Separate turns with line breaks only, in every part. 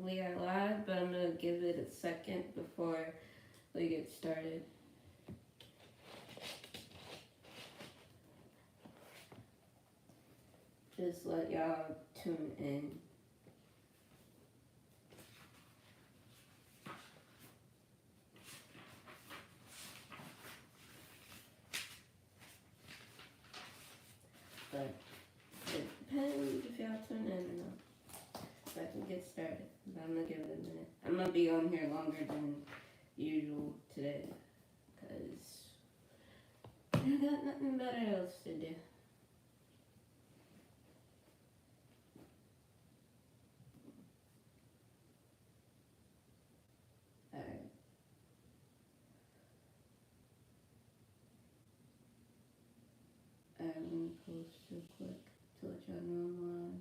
technically I lied, but I'm gonna give it a second before we get started. Just let y'all tune in. But it depends if y'all tune in or not. So I can get started. But I'm gonna give it a minute. I'm gonna be on here longer than usual today. Because I got nothing better else to do. Alright. I'm gonna post real quick to let y'all know I'm live.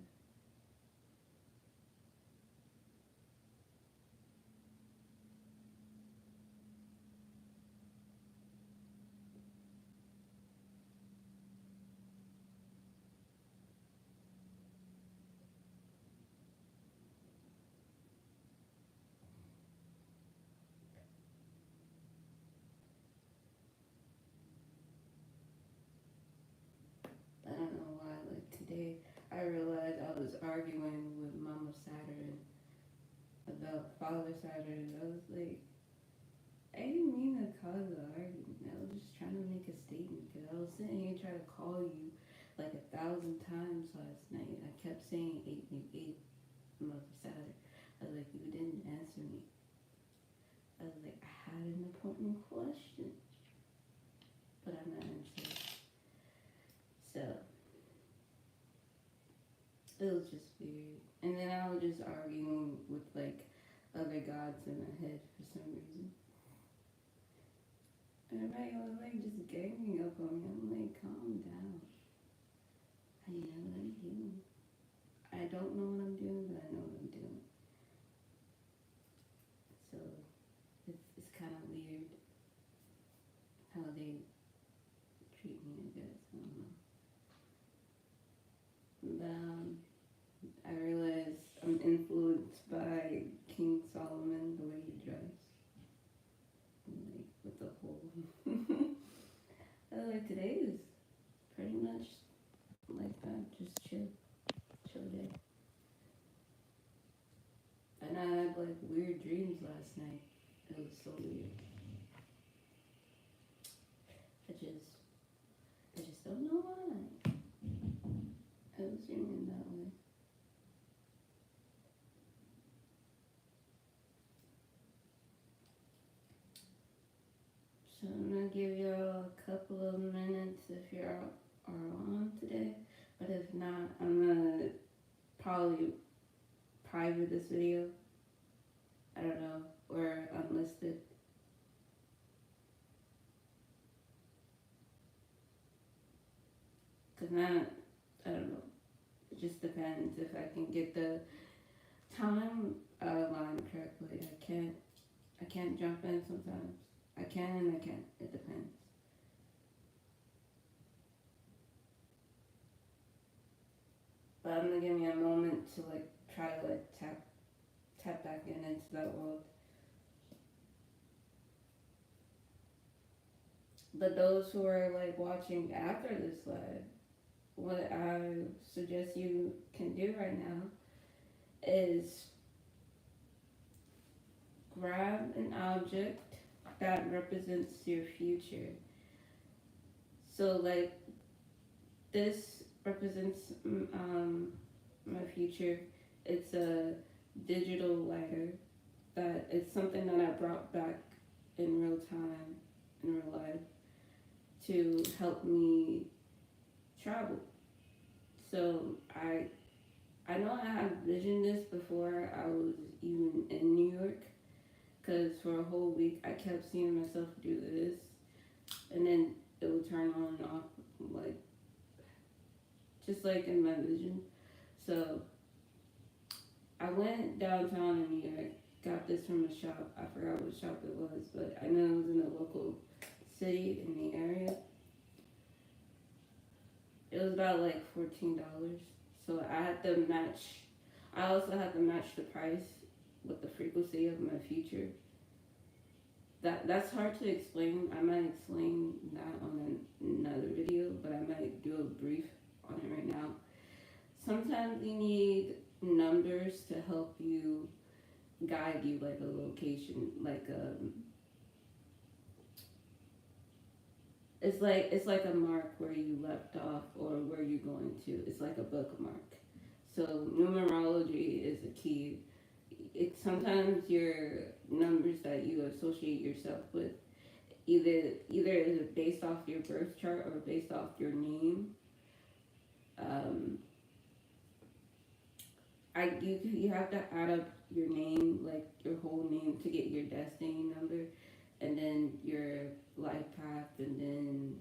I don't know why, like today, I realized I was arguing with Mama Saturn about Father Saturn. I was like, I didn't mean to cause an argument. I was just trying to make a statement because I was sitting here trying to call you like 1,000 times last night. I kept saying 888, Mother Saturn. I was like, you didn't answer me. I was like, I had an important question, but I'm not answering. So it was just weird. And then I was just arguing with like other gods in my head for some reason. And everybody was like just ganging up on me. I'm like, calm down. I know what I'm doing. I don't know what I'm doing, but I know what I'm doing. So it's kind of weird how they treat me, I guess. I don't know. But I realize I'm influenced by King Solomon, the way he dressed. Like, with the whole. Like, today is pretty much like that. Just chill day. And I had like weird dreams last night. It was so weird. I just don't know why. I was dreaming that way. So I'm gonna give y'all a couple of minutes if you are on today. But if not, I'm gonna probably private this video. I don't know, or unlisted. Cause now, I don't know. It just depends if I can get the time line correctly. I can't jump in sometimes. I can and I can't. It depends. But I'm gonna give me a moment to like try to like tap back into that world. But those who are like watching after this live, what I suggest you can do right now is grab an object that represents your future. So like this represents my future. It's a digital lighter that it's something that I brought back in real time, in real life, to help me travel. So I know I have visioned this before I was even in New York, because for a whole week I kept seeing myself do this, and then it would turn on and off, like just like in my vision. So I went downtown in New York, got this from a shop. I forgot what shop it was, but I know it was in a local city in the area. It was about like $14. So I had to match. I also had to match the price with the frequency of my future. That's hard to explain. I might explain that on another video, but I might do a brief on it right now. Sometimes you need numbers to help you guide you, like a location, like it's like a mark where you left off or where you're going to. It's like a bookmark. So numerology is a key. It's sometimes your numbers that you associate yourself with, either is it based off your birth chart or based off your name. Um, you have to add up your name, like your whole name, to get your destiny number, and then your life path, and then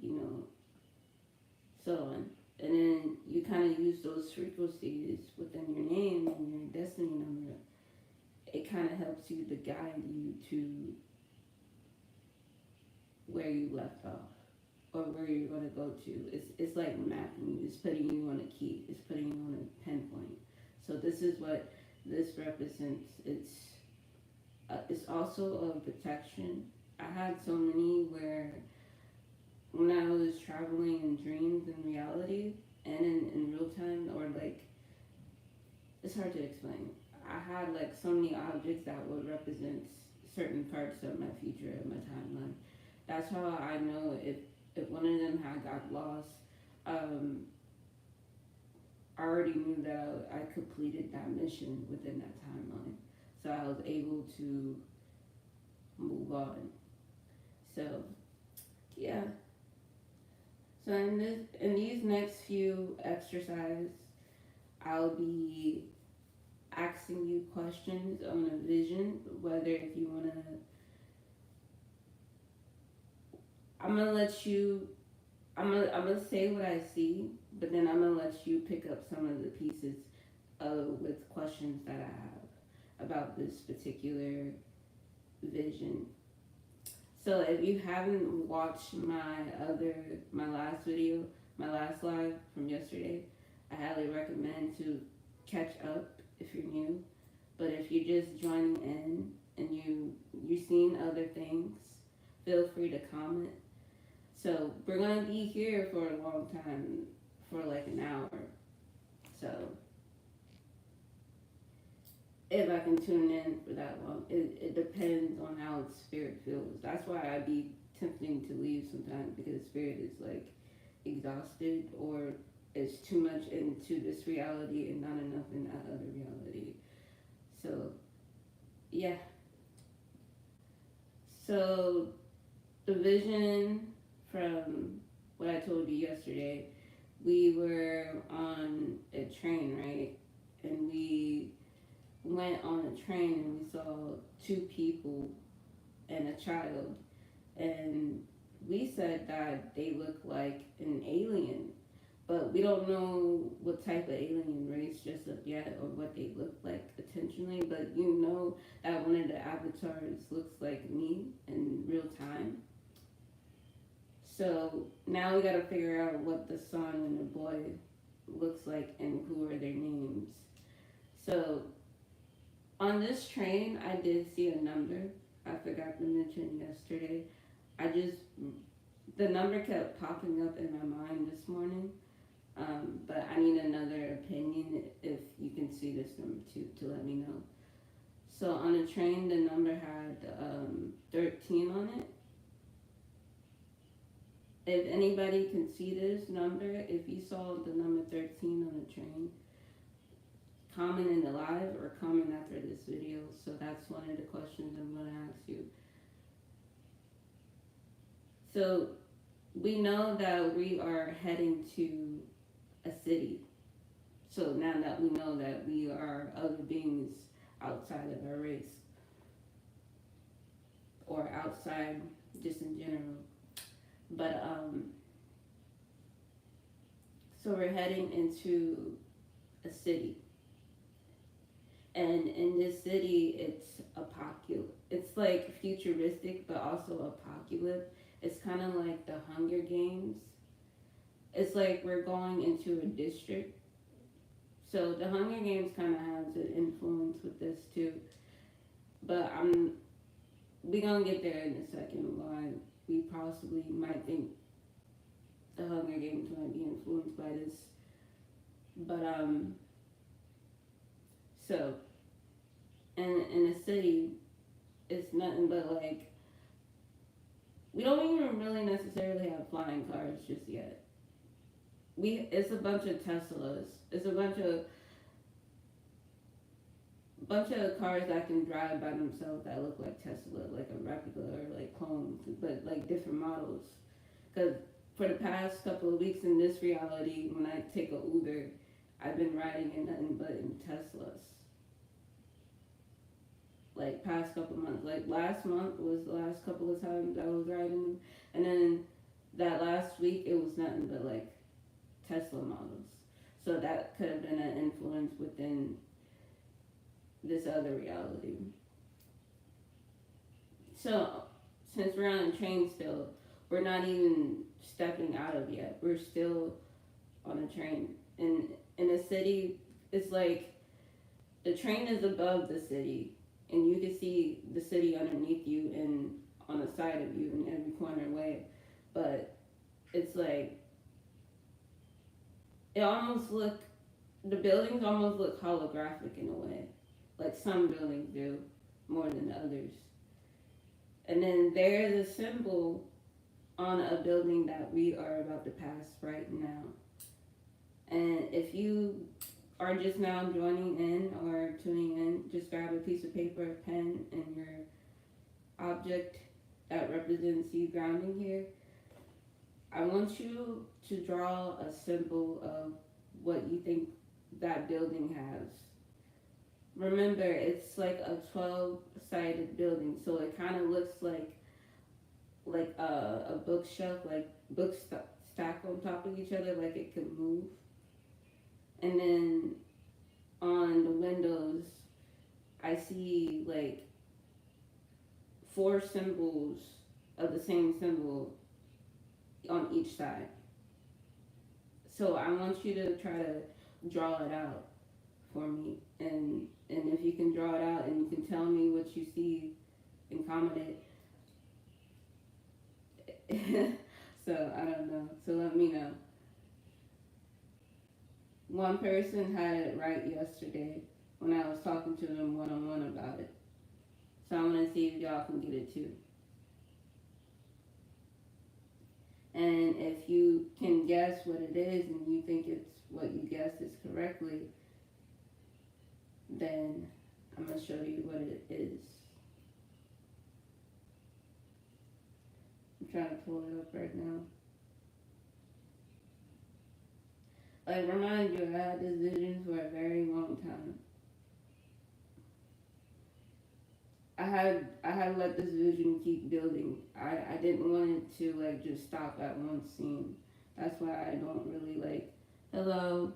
you know so on. And then you kind of use those frequencies within your name and your destiny number. It kind of helps you to guide you to where you left off or where you're going to go to. It's like mapping you. It's putting you on a key. It's putting you on a pinpoint. So this is what this represents. It's also a protection. I had so many where when I was traveling in dreams and reality and in real time, or like, it's hard to explain. I had like so many objects that would represent certain parts of my future and my timeline. That's how I know if one of them had got lost. I already knew that I completed that mission within that timeline, so I was able to move on. So yeah. So in these next few exercises, I'll be asking you questions on a vision, whether if you want to. I'm gonna say what I see, but then I'm gonna let you pick up some of the pieces with questions that I have about this particular vision. So if you haven't watched my last video, my last live from yesterday, I highly recommend to catch up if you're new. But if you're just joining in and you've seen other things, feel free to comment. So we're gonna be here for a long time, for like an hour. So if I can tune in for that long, it depends on how spirit feels. That's why I'd be tempting to leave sometimes, because spirit is like exhausted or it's too much into this reality and not enough in that other reality. So yeah. So the vision from what I told you yesterday, we were on a train, right? And we went on a train and we saw two people and a child, and we said that they look like an alien, but we don't know what type of alien race just up yet or what they look like intentionally. But you know that one of the avatars looks like me in real time. So now we gotta figure out what the son and the boy looks like and who are their names. So on this train, I did see a number. I forgot to mention yesterday. The number kept popping up in my mind this morning. But I need another opinion if you can see this number too, to let me know. So on the train, the number had 13 on it. If anybody can see this number, if you saw the number 13 on the train, comment in the live or comment after this video. So that's one of the questions I'm going to ask you. So we know that we are heading to a city. So now that we know that we are other beings outside of our race, or outside just in general. But so we're heading into a city. And in this city, it's apocalypse. It's like futuristic, but also apocalypse. It's kind of like the Hunger Games. It's like we're going into a district. So the Hunger Games kind of has an influence with this too. But we gonna get there in a second. Why we possibly might think the Hunger Games might be influenced by this. But so in a city, it's nothing but like we don't even really necessarily have flying cars just yet. It's a bunch of Teslas. It's a bunch of cars that can drive by themselves that look like Tesla, like a replica or like clones, but like different models. Because for the past couple of weeks in this reality, when I take a Uber, I've been riding in nothing but in Teslas. Like past couple months, like last month was the last couple of times I was riding, and then that last week it was nothing but like Tesla models. So that could have been an influence within this other reality. So since we're on a train still, we're not even stepping out of yet. We're still on a train. And in a city, it's like the train is above the city and you can see the city underneath you and on the side of you in every corner way. But it's like it almost look the buildings almost look holographic in a way. Like some buildings do more than others. And then there's a symbol on a building that we are about to pass right now. And if you are just now joining in or tuning in, just grab a piece of paper, a pen, and your object that represents you grounding here. I want you to draw a symbol of what you think that building has. Remember, it's like a 12-sided building, so it kind of looks like a bookshelf, like books stacked on top of each other, like it can move. And then on the windows, I see like 4 symbols of the same symbol on each side. So I want you to try to draw it out for me, and if you can draw it out and you can tell me what you see and comment it. So I don't know. So let me know. One person had it right yesterday when I was talking to them one-on-one about it. So I want to see if y'all can get it too. And if you can guess what it is and you think it's what you guessed is correctly, then I'm going to show you what it is. I'm trying to pull it up right now. Like, remind you, I had this vision for a very long time. I had let this vision keep building. I didn't want it to like just stop at one scene. That's why I don't really like, hello,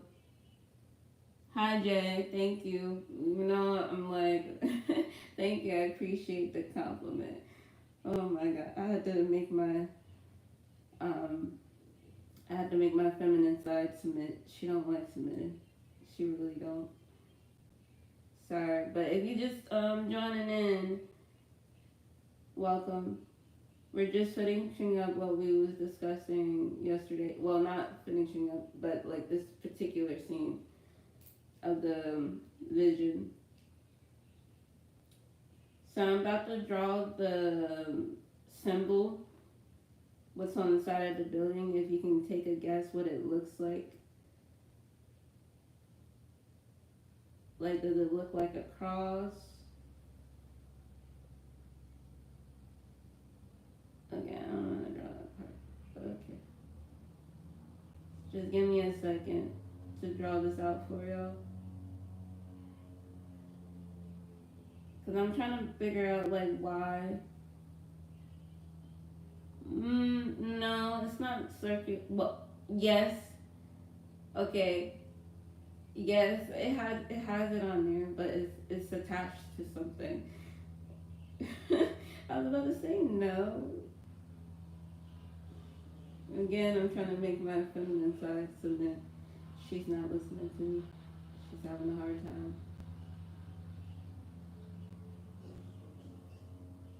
hi Jay, thank you. You know, I'm like, thank you, I appreciate the compliment. Oh my god, I had to make my feminine side submit. She don't like submitting. She really don't. Sorry, but if you just joining in, welcome. We're just finishing up what we was discussing yesterday. Well, not finishing up, but like this particular scene of the vision. So I'm about to draw the symbol, what's on the side of the building, if you can take a guess what it looks like. Like, does it look like a cross? Okay, I don't want to draw that part. Okay. Just give me a second to draw this out for y'all. Because I'm trying to figure out, like, why. No, it's not circular. Well, yes. Okay. Yes, it has it on there, but it's attached to something. I was about to say no. Again, I'm trying to make my feminine side so that she's not listening to me. is having a hard time.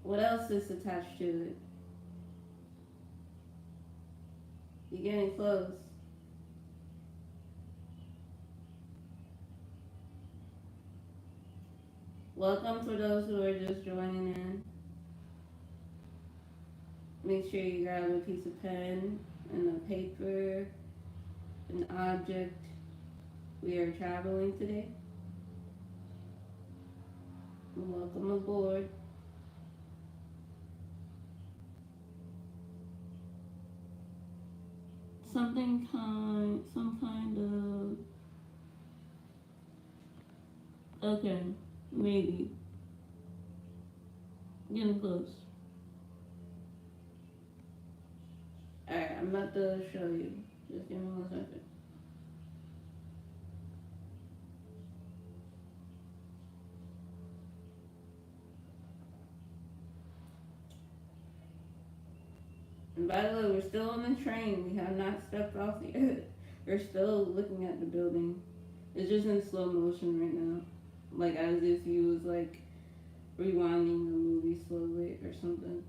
What else is attached to it? You're getting close. Welcome for those who are just joining in. Make sure you grab a piece of pen and a paper, an object. We are traveling today. Welcome aboard. Some kind of, okay, maybe. Getting close. Alright, I'm about to show you. Just give me 1 second. And by the way, we're still on the train. We have not stepped off yet. We're still looking at the building. It's just in slow motion right now. Like as if you was like rewinding the movie slowly or something.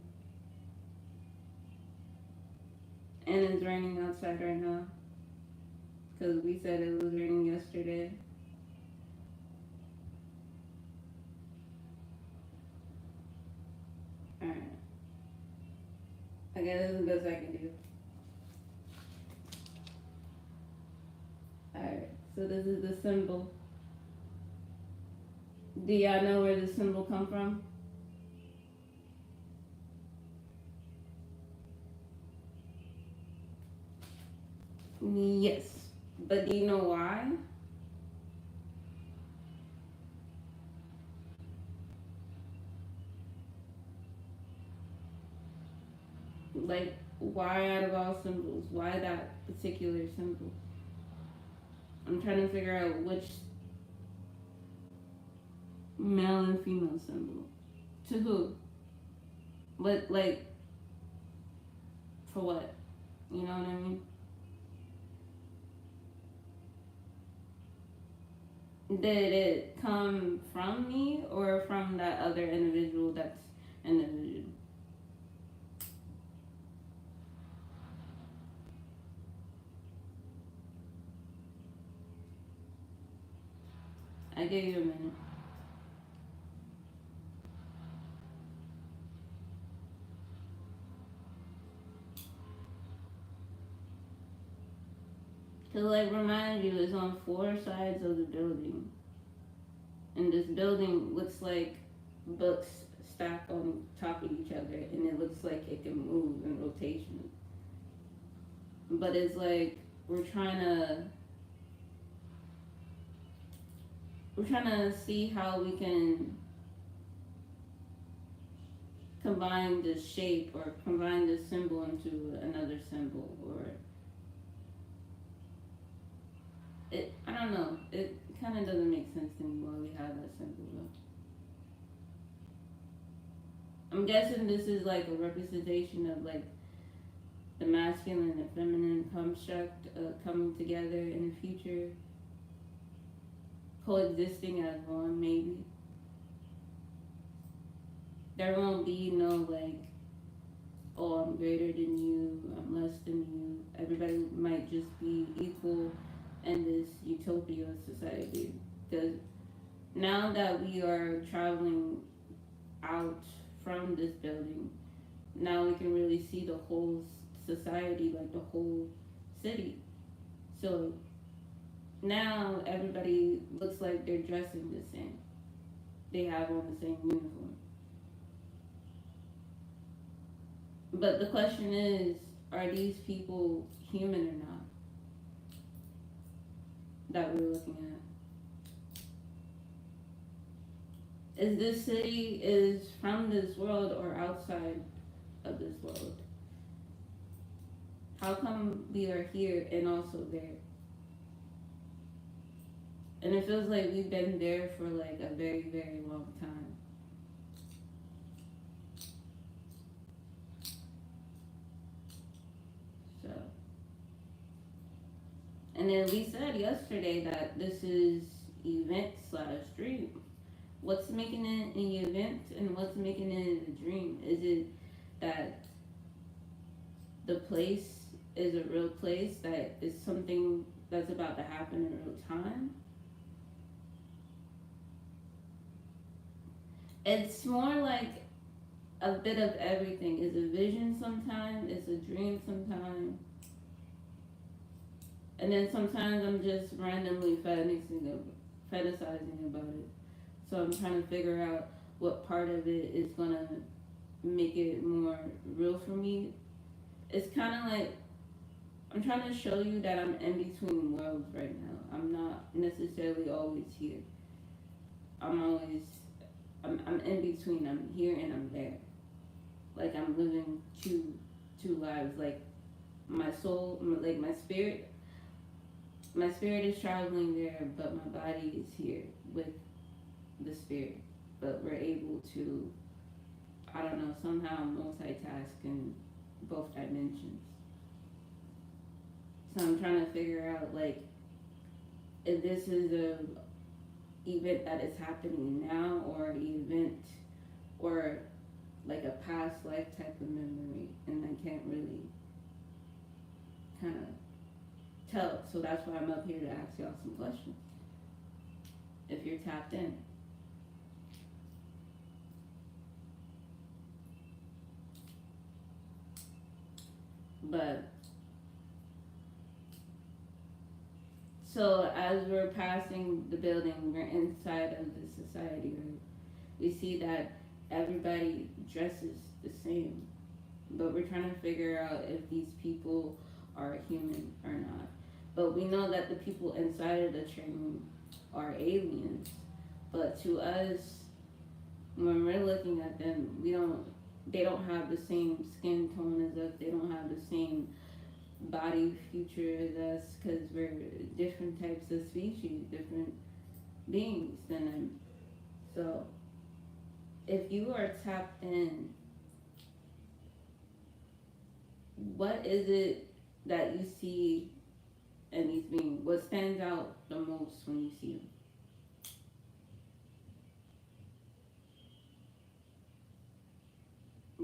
And it's raining outside right now. Because we said it was raining yesterday. Alright. I guess this is the best I can do. Alright, so this is the symbol. Do y'all know where the symbol come from? Yes. But do you know why? Like, why out of all symbols? Why that particular symbol? I'm trying to figure out which male and female symbol. To who? But, like, for what? You know what I mean? Did it come from me or from that other individual that's in the vision? I gave you a minute. To like remind you, it's on 4 sides of the building. And this building looks like books stacked on top of each other, and it looks like it can move in rotation. But it's like we're trying to see how we can combine this shape or combine this symbol into another symbol, or I don't know. It kind of doesn't make sense to me why we have that symbol though. I'm guessing this is like a representation of like the masculine and feminine construct coming together in the future, coexisting as one maybe. There won't be no like, oh, I'm greater than you, I'm less than you. Everybody might just be equal in this utopia society. Because now that we are traveling out from this building, now we can really see the whole society, like the whole city. So now everybody looks like they're dressing the same. They have on the same uniform. But the question is, are these people human or not? That we're looking at. Is this city is from this world or outside of this world? How come we are here and also there? And it feels like we've been there for like a very, very long time. So, and then we said yesterday that this is event slash dream. What's making it an event and what's making it a dream? Is it that the place is a real place, that is something that's about to happen in real time? It's more like a bit of everything. It's a vision sometimes, it's a dream sometimes, and then sometimes I'm just randomly fantasizing about it. So I'm trying to figure out what part of it is gonna make it more real for me. It's kind of like I'm trying to show you that I'm in between worlds right now. I'm not necessarily always here. I'm always I'm in between. I'm here and I'm there. Like I'm living two lives. Like my soul, like my spirit is traveling there, but my body is here with the spirit. But we're able to, I don't know, somehow multitask in both dimensions. So I'm trying to figure out like if this is a event that is happening now or an event or like a past life type of memory, and I can't really kind of tell. So that's why I'm up here to ask y'all some questions. If you're tapped in. But so as we're passing the building, we're inside of the society, right? We see that everybody dresses the same, but we're trying to figure out if these people are human or not. But we know that the people inside of the train room are aliens. But to us, when we're looking at them, they don't have the same skin tone as us. They don't have the same body feature as us because we're different types of species, different beings than them. So if you are tapped in, what is it that you see in these beings? What stands out the most when you see them?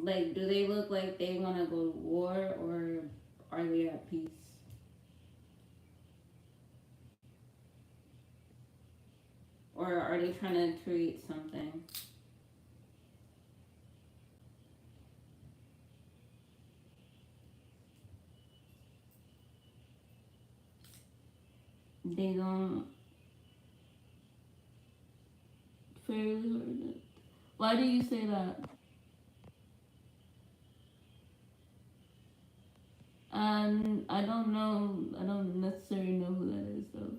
Like, do they look like they want to go to war or are they at peace? Or are they trying to create something? They don't fairly hurt it. Why do you say that? I don't know. I don't necessarily know who that is though.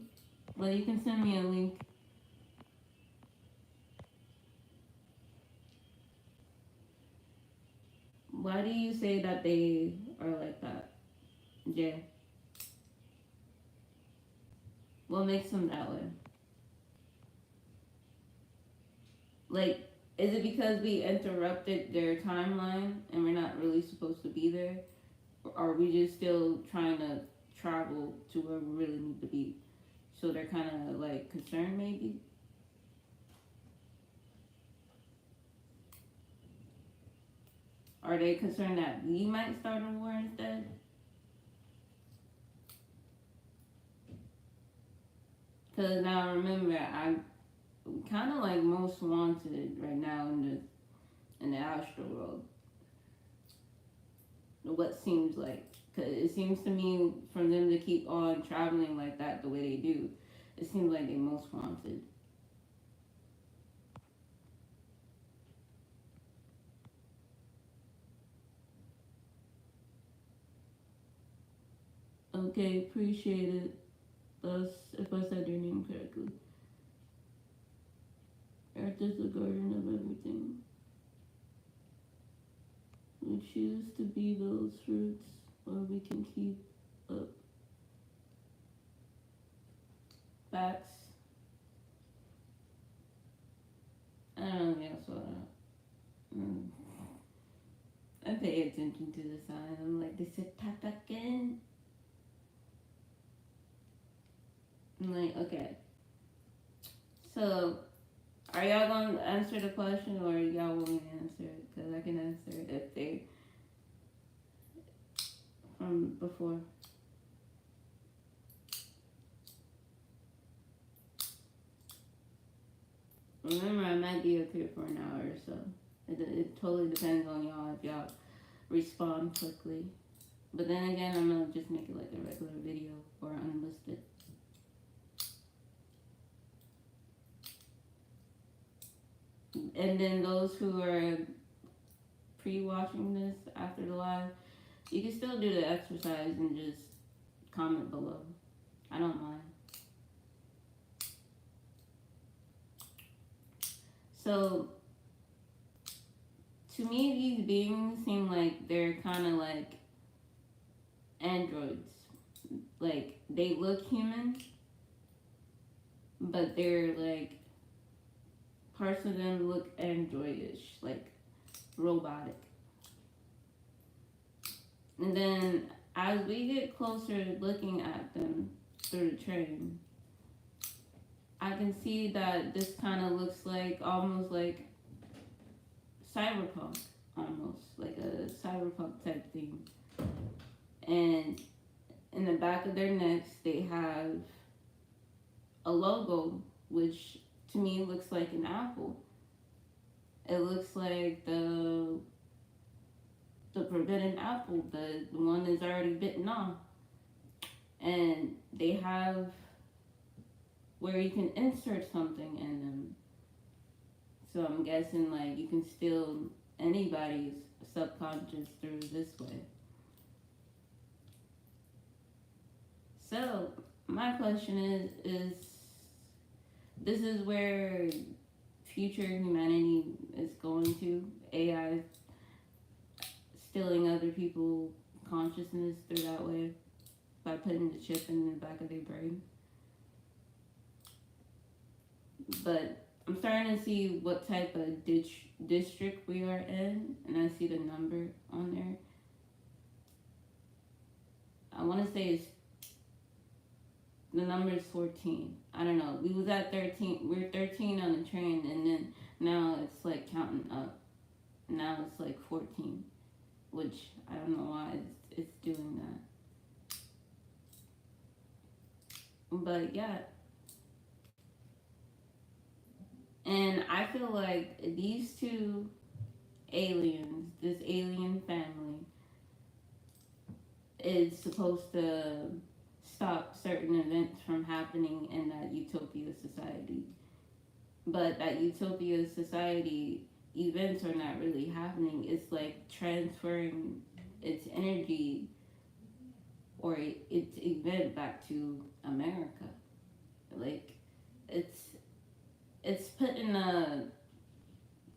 But you can send me a link. Why do you say that they are like that, Jay? What makes them that way? Like, is it because we interrupted their timeline and we're not really supposed to be there? Or are we just still trying to travel to where we really need to be? So they're kind of like concerned, maybe? Are they concerned that we might start a war instead? Because now remember, I'm kind of like most wanted right now in the astral world. What seems like, because it seems to me from them to keep on traveling like that the way they do, it seems like they most wanted. Okay, appreciate it. Thus, if I said your name correctly. Earth is the garden of everything. We choose to be those fruits, or we can keep up. Facts. I don't know, that's what I pay attention to the sign. I'm like, they said tap back in. I'm like, okay. So, are y'all going to answer the question, or y'all want me to answer it? Because I can answer it if they from before. Remember, I might be up here for an hour or so. It totally depends on y'all if y'all respond quickly. But then again, I'm gonna just make it like a regular video or unlisted. And then those who are pre-watching this after the live, you can still do the exercise and just comment below. I don't mind. So, to me, these beings seem like they're kind of like androids. Like, they look human, but they're like, parts of them look androidish, like robotic. And then as we get closer looking at them through the train, I can see that this kind of looks like almost like cyberpunk, almost like a cyberpunk type thing. And in the back of their necks, they have a logo, which to me looks like an apple. It looks like the forbidden apple, the one that's already bitten off. And they have where you can insert something in them. So I'm guessing like you can steal anybody's subconscious through this way. So my question is this is where future humanity is going to? AI stealing other people's consciousness through that way by putting the chip in the back of their brain. But I'm starting to see what type of district we are in, and I see the number on there. I want to say it's the number is 14. I don't know. We was at 13. We were 13 on the train, and then now it's like counting up. Now it's like 14, which I don't know why it's doing that. But yeah. And I feel like these two aliens, this alien family, is supposed to stop certain events from happening in that utopia society. But that utopia society events are not really happening. It's like transferring its energy or its event back to America. Like it's put in a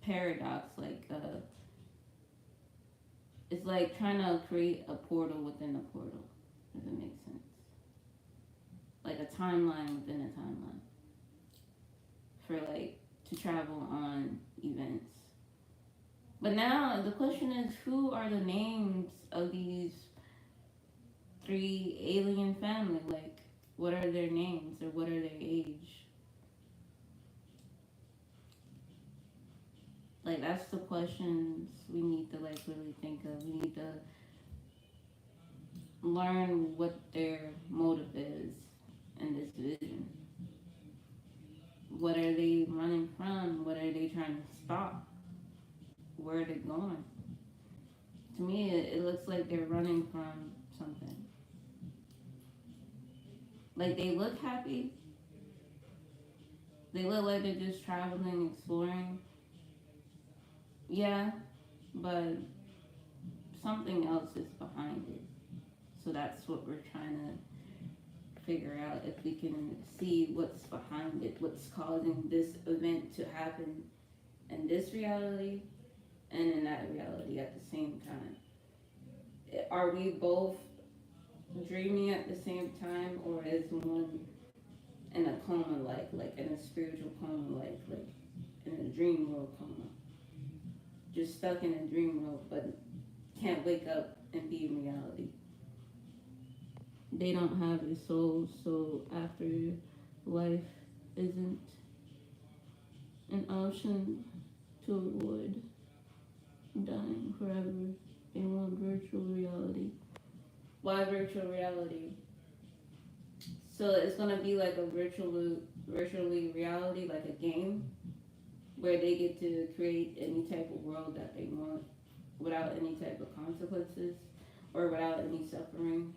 paradox, like it's like trying to create a portal within a portal. Does it make sense? Like a timeline within a timeline for like to travel on events. But now the question is, who are the names of these three alien family? Like, what are their names or what are their age? Like, that's the questions we need to like really think of. We need to learn what their motive is in this vision. What are they running from? What are they trying to stop? Where are they going? To me, it looks like they're running from something. Like, they look happy. They look like they're just traveling, exploring. Yeah, but something else is behind it. So that's what we're trying to figure out, if we can see what's behind it, what's causing this event to happen in this reality and in that reality at the same time. Are we both dreaming at the same time, or is one in a coma, like in a spiritual coma, like in a dream world coma, just stuck in a dream world but can't wake up and be in reality? They don't have a soul, so after life isn't an option to avoid dying forever. They want virtual reality. Why virtual reality? So it's gonna be like a virtually reality, like a game, where they get to create any type of world that they want without any type of consequences or without any suffering.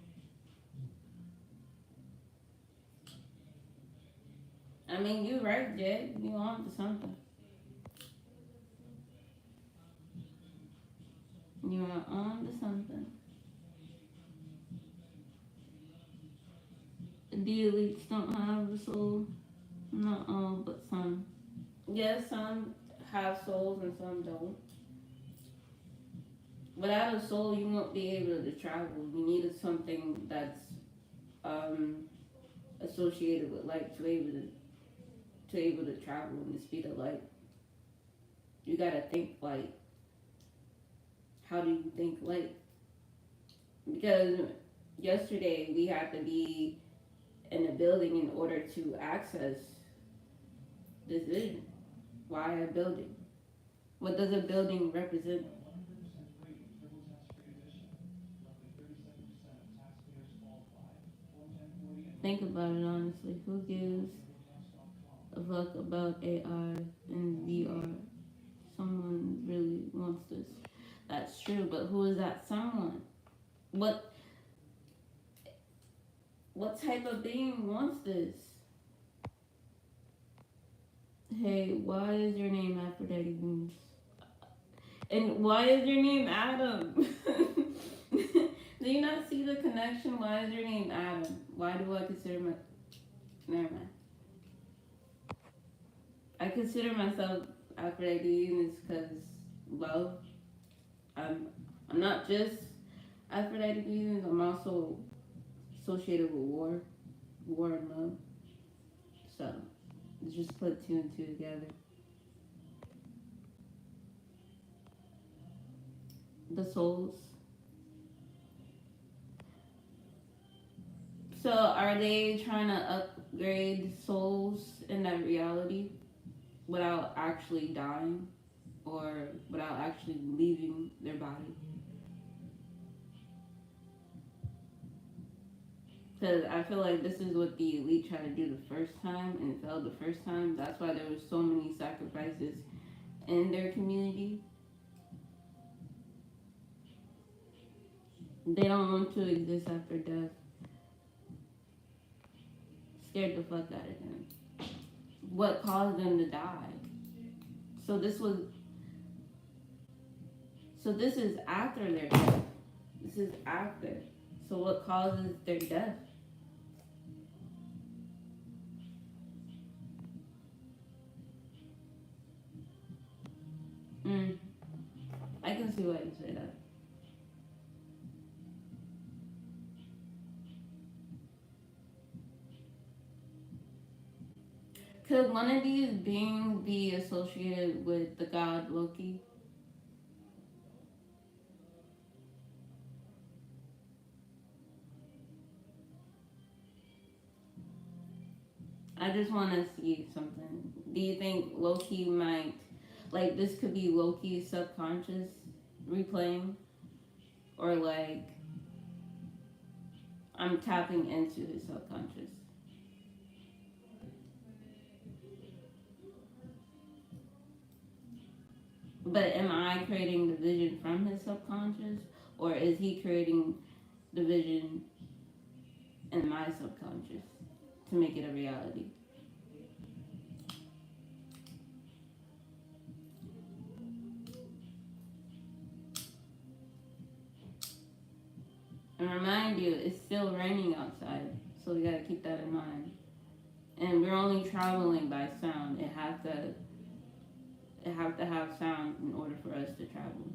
I mean, you're right, Jed. You on to something. You are on to something. The elites don't have a soul. Not all, but some. Yes, some have souls and some don't. Without a soul, you won't be able to travel. You need something that's um, associated with light to able to travel in the speed of light. You gotta think light. How do you think light? Because yesterday we had to be in a building in order to access this vision. Why a building? What does a building represent? Think about it honestly. Who gives a fuck about AI and VR? Someone really wants this. That's true, but who is that someone? What what type of being wants this? Hey, why is your name Aphrodite Venus? And why is your name Adam? Do you not see the connection? Why is your name Adam? Why do I consider my never mind. I consider myself Aphrodite Venus because love. I'm I'm not just Aphrodite Venus, I'm also associated with war and love. So just put two and two together. The souls. So are they trying to upgrade souls in that reality without actually dying or without actually leaving their body? Because I feel like this is what the elite tried to do the first time and it failed the first time. That's why there was so many sacrifices in their community. They don't want to exist after death. Scared the fuck out of them. What caused them to die? So this was so this is after their death. This is after. So what causes their death? Mm, I can see why you say that. Could one of these beings be associated with the god Loki? I just want to see something. Do you think Loki might, like, this could be Loki's subconscious replaying? Or, like, I'm tapping into his subconscious? But am I creating the vision from his subconscious? Or is he creating the vision in my subconscious to make it a reality? And remind you, it's still raining outside, so we gotta keep that in mind. And we're only traveling by sound. It have to have sound in order for us to travel.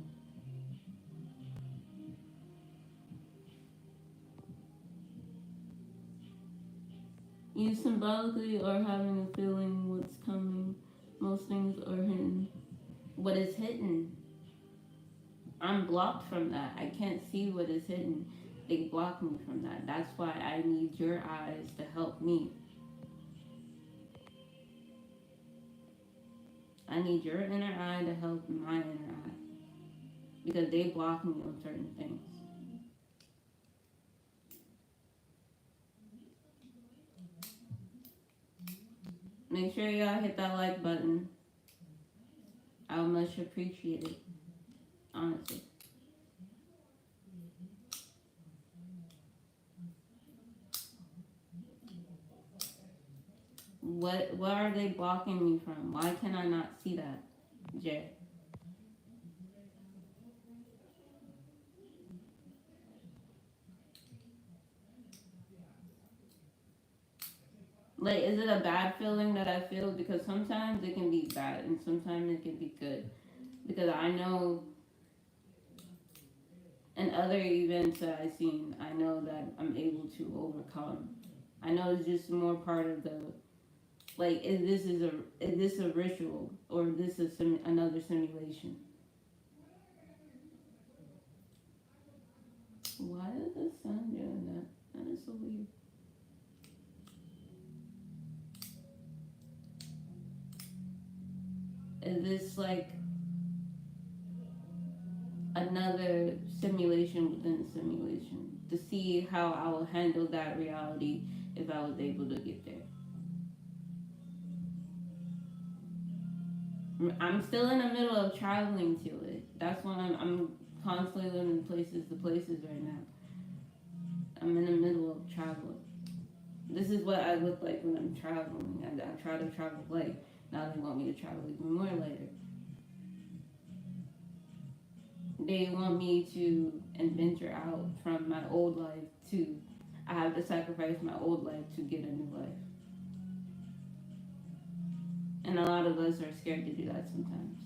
You symbolically are having a feeling what's coming. Most things are hidden. What is hidden? I'm blocked from that. I can't see what is hidden. They block me from that. That's why I need your eyes to help me. I need your inner eye to help my inner eye because they block me on certain things. Make sure y'all hit that like button. I would much appreciate it, honestly. What are they blocking me from? Why can I not see that, Jay? Like, is it a bad feeling that I feel? Because sometimes it can be bad and sometimes it can be good. Because I know in other events that I've seen, I know that I'm able to overcome. I know it's just more part of the, like, is this a ritual or is this another simulation? Why is the sun doing that? That is so weird. Is this like another simulation within a simulation to see how I will handle that reality if I was able to get there? I'm still in the middle of traveling to it. That's why I'm constantly living places to places right now. I'm in the middle of traveling. This is what I look like when I'm traveling. I try to travel light. Now they want me to travel even more later. They want me to venture out from my old life to, I have to sacrifice my old life to get a new life. And a lot of us are scared to do that sometimes.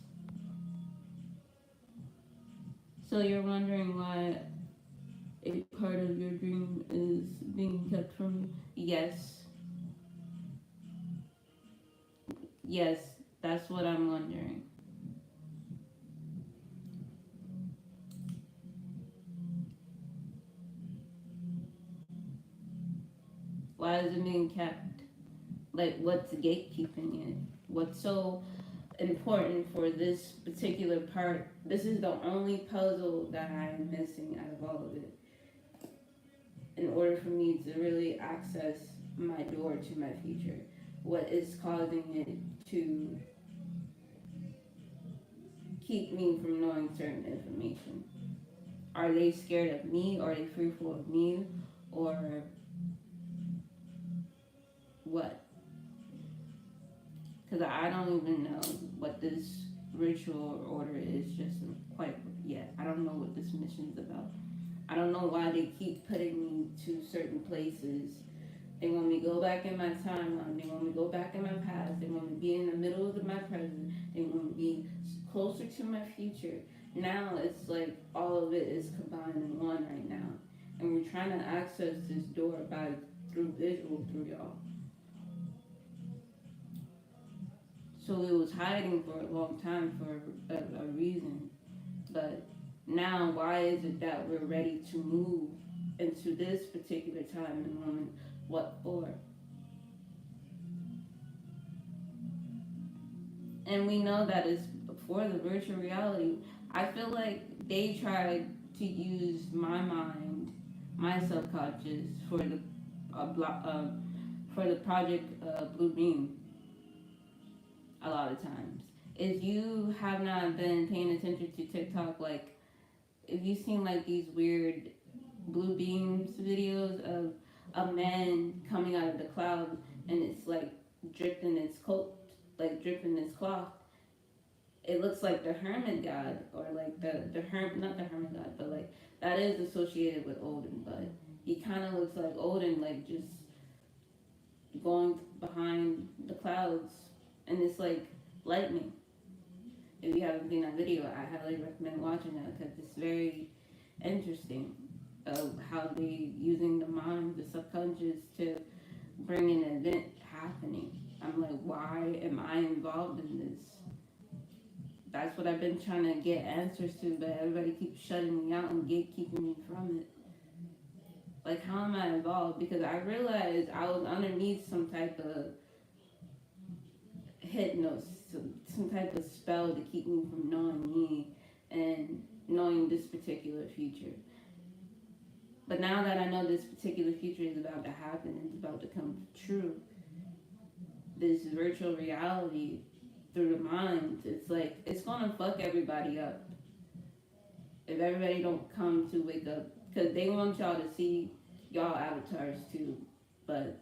So you're wondering why a part of your dream is being kept from you? Yes. Yes, that's what I'm wondering. Why is it being kept? Like, what's gatekeeping it? What's so important for this particular part? This is the only puzzle that I'm missing out of all of it. In order for me to really access my door to my future, what is causing it to keep me from knowing certain information? Are they scared of me? Are they fearful of me? Or what? Because I don't even know what this ritual or order is just quite yet. I don't know what this mission is about. I don't know why they keep putting me to certain places. They want me to go back in my timeline. They want me to go back in my past. They want me to be in the middle of my present. They want me to be closer to my future. Now it's like all of it is combined in one right now. And we're trying to access this door through visual through y'all. So it was hiding for a long time for a reason. But now, why is it that we're ready to move into this particular time and moment? What for? And we know that it's for the virtual reality. I feel like they tried to use my mind, my subconscious, for the project Blue Beam. A lot of times, if you have not been paying attention to TikTok, like if you've seen like these weird blue beams videos of a man coming out of the cloud and it's like dripping its coat, like dripping its cloth. It looks like the hermit god or like not the hermit god, but like that is associated with Odin, but he kind of looks like Odin, like just going behind the clouds, and it's like lightning. If you haven't seen that video, I highly recommend watching that because it's very interesting of how they using the mind, the subconscious to bring an event happening. I'm like, why am I involved in this? That's what I've been trying to get answers to, but everybody keeps shutting me out and gatekeeping me from it. Like, how am I involved? Because I realized I was underneath some type of hypnosis, some type of spell to keep me from knowing me and knowing this particular future. But now that I know this particular future is about to happen, it's about to come true, this virtual reality through the mind, it's like, it's gonna fuck everybody up if everybody don't come to wake up. Because they want y'all to see y'all avatars too. But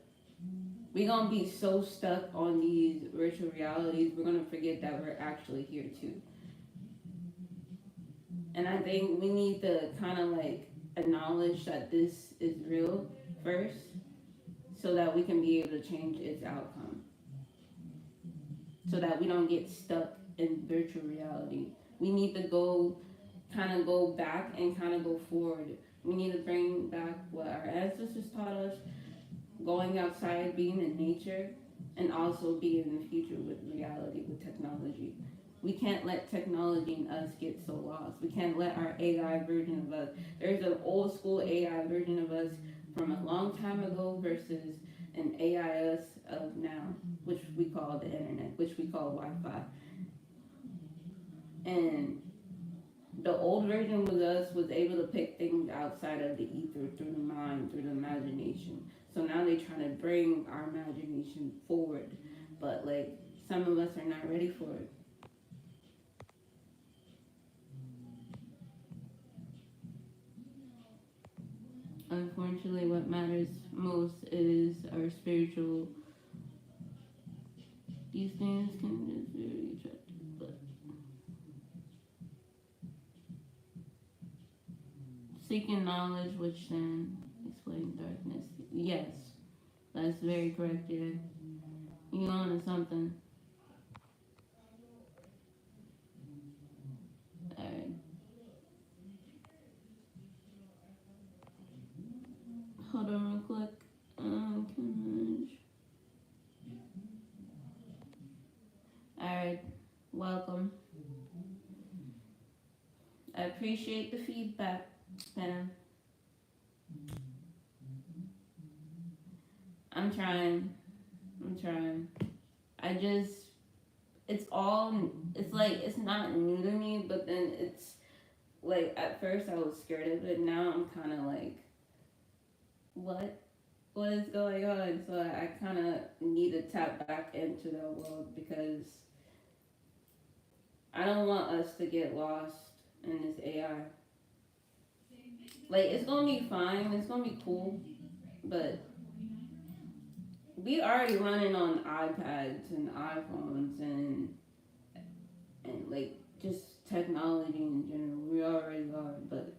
we gonna be so stuck on these virtual realities, we're gonna forget that we're actually here too. And I think we need to kind of like acknowledge that this is real first so that we can be able to change its outcome. So that we don't get stuck in virtual reality. We need to go back and kind of go forward. We need to bring back what our ancestors taught us, going outside, being in nature, and also being in the future with reality, with technology. We can't let technology and us get so lost. We can't let our AI version of us. There's an old school AI version of us from a long time ago versus an AI us of now, which we call the internet, which we call Wi-Fi. And the old version was us was able to pick things outside of the ether through the mind, through the imagination. So now they're trying to bring our imagination forward, but like some of us are not ready for it. Unfortunately, what matters most is our spiritual. These things can be very attractive, but seeking knowledge, which then explains darkness. Yes, that's very correct. Yeah, you on to something. All right, hold on real quick. All right, welcome. I appreciate the feedback, man. I'm trying. I'm trying. I just, it's all, it's like, it's not new to me, but then it's like, at first I was scared of it. Now I'm kind of like, what? What is going on? So I kind of need to tap back into the world because I don't want us to get lost in this AI. Like, it's gonna be fine, it's gonna be cool, but we already running on iPads and iPhones and like just technology in general. We already are, but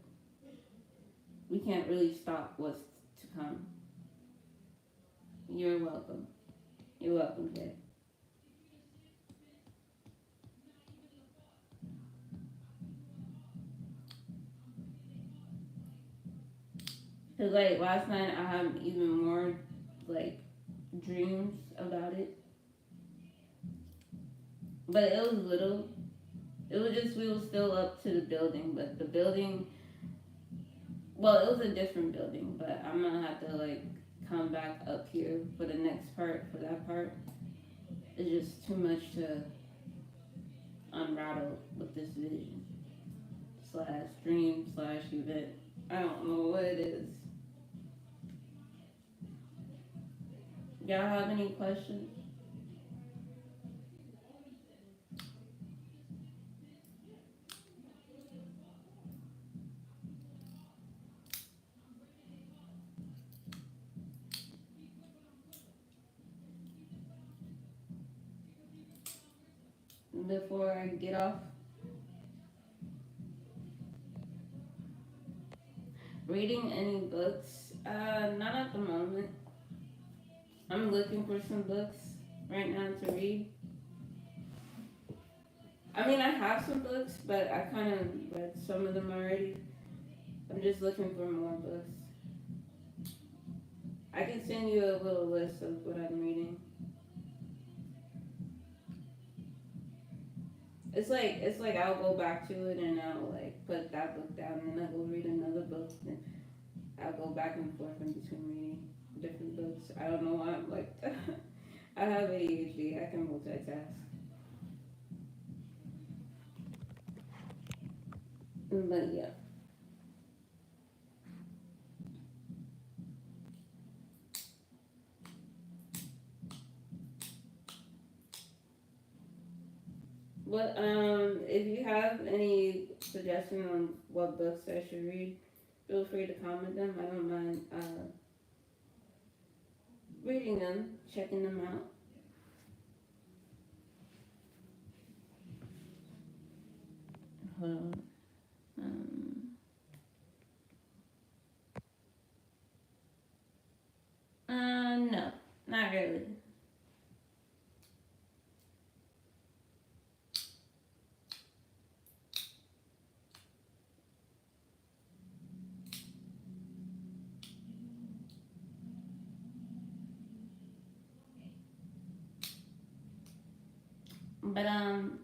we can't really stop what's to come. You're welcome. You're welcome, Jay. Cause like last night I had even more like dreams about it, but it was little. It was just we were still up to the building, but the building, well, it was a different building, but I'm gonna have to like come back up here for the next part. For that part, it's just too much to unravel with this vision slash dream slash event. I don't know what it is. Y'all have any questions before I get off? Reading any books? Not at the moment. I'm looking for some books right now to read. I mean, I have some books, but I kind of read some of them already. I'm just looking for more books. I can send you a little list of what I'm reading. It's like I'll go back to it and I'll like put that book down and then I'll go read another book and I'll go back and forth in between reading different books. I don't know why I'm like that. I have ADHD. I can multitask. But yeah. But if you have any suggestion on what books I should read, feel free to comment them. I don't mind reading them, checking them out. Hold on. No, not really. But I'm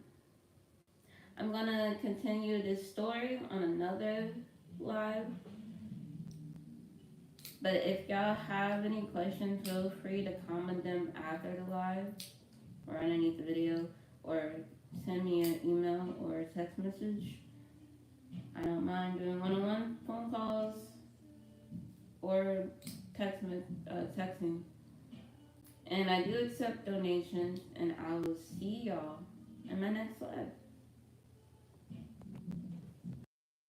gonna continue this story on another live. But if y'all have any questions, feel free to comment them after the live or underneath the video, or send me an email or a text message. I don't mind doing one-on-one phone calls or texting. And I do accept donations, and I will see y'all in my next live.